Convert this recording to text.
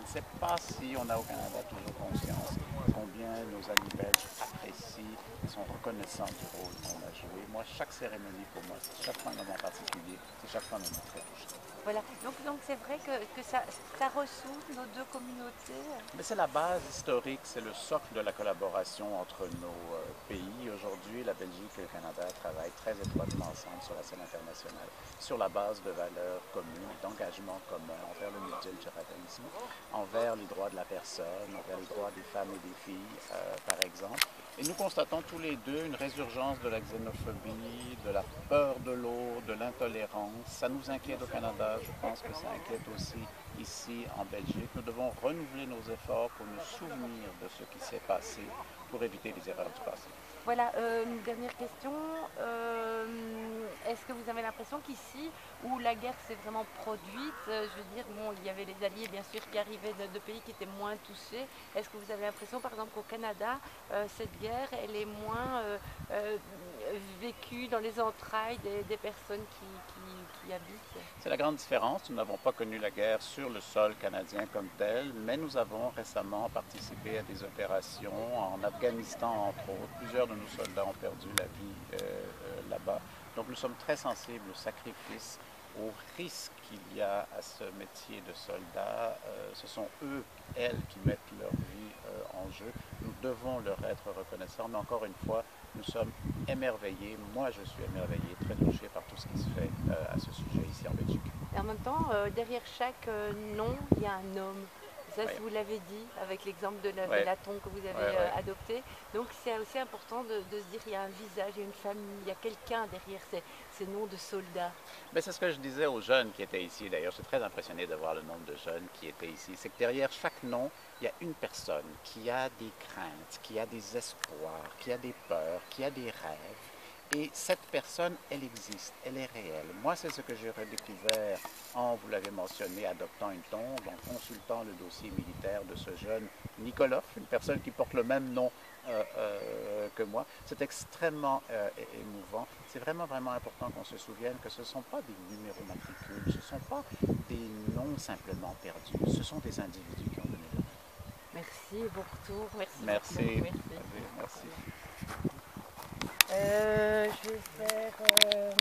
ne sais pas si on a au Canada toujours conscience combien nos amis belges apprécient et sont reconnaissants du rôle qu'on a joué. Moi, chaque cérémonie pour moi, c'est chaque fois un moment particulier, c'est chaque fois un moment très touchant. Voilà, donc c'est vrai que ça ressoule nos deux communautés. Mais c'est la base historique, c'est le socle de la collaboration entre nos pays. Aujourd'hui, la Belgique et le Canada travaillent très étroitement ensemble sur la scène internationale, sur la base de valeurs communes, d'engagements communs envers le multiculturalisme, envers les droits de la personne, envers les droits des femmes et des filles, par exemple. Et nous constatons tous les deux une résurgence de la xénophobie, de la peur de l'autre, de l'intolérance. Ça nous inquiète au Canada, je pense que ça inquiète aussi ici en Belgique. Nous devons renouveler nos efforts pour nous souvenir de ce qui s'est passé, pour éviter les erreurs du passé. Voilà, une dernière question. Est-ce que vous avez l'impression qu'ici, où la guerre s'est vraiment produite, je veux dire, bon, il y avait les alliés bien sûr qui arrivaient de pays qui étaient moins touchés. Est-ce que vous avez l'impression, par exemple, qu'au Canada, cette guerre, elle est moins vécue dans les entrailles des personnes qui y habitent? C'est la grande différence. Nous n'avons pas connu la guerre sur le sol canadien comme tel, mais nous avons récemment participé à des opérations en Afghanistan, entre autres. Plusieurs de nos soldats ont perdu la vie là-bas. Donc nous sommes très sensibles au sacrifice, au risque qu'il y a à ce métier de soldat. Ce sont eux, elles, qui mettent leur vie en jeu. Nous devons leur être reconnaissants, mais encore une fois, nous sommes émerveillés. Moi, je suis émerveillé, très touché par tout ce qui se fait à ce sujet ici en Belgique. Et en même temps, derrière chaque nom, il y a un homme. Ça, Oui, vous l'avez dit avec l'exemple de oui, l'Aton que vous oui, avez oui. adopté. Donc c'est aussi important de se dire qu'il y a un visage, il y a une famille, il y a quelqu'un derrière ces noms de soldats. Mais c'est ce que je disais aux jeunes qui étaient ici. D'ailleurs, je suis très impressionné de voir le nombre de jeunes qui étaient ici. C'est que derrière chaque nom, il y a une personne qui a des craintes, qui a des espoirs, qui a des peurs, qui a des rêves. Et cette personne, elle existe, elle est réelle. Moi, c'est ce que j'ai redécouvert en, vous l'avez mentionné, adoptant une tombe, en consultant le dossier militaire de ce jeune Nikolov, une personne qui porte le même nom que moi. C'est extrêmement émouvant. C'est vraiment, vraiment important qu'on se souvienne que ce ne sont pas des numéros matricules, ce ne sont pas des noms simplement perdus, ce sont des individus qui ont donné leur vie. Merci, bon retour, merci beaucoup. Merci. Merci. Merci. Je vais faire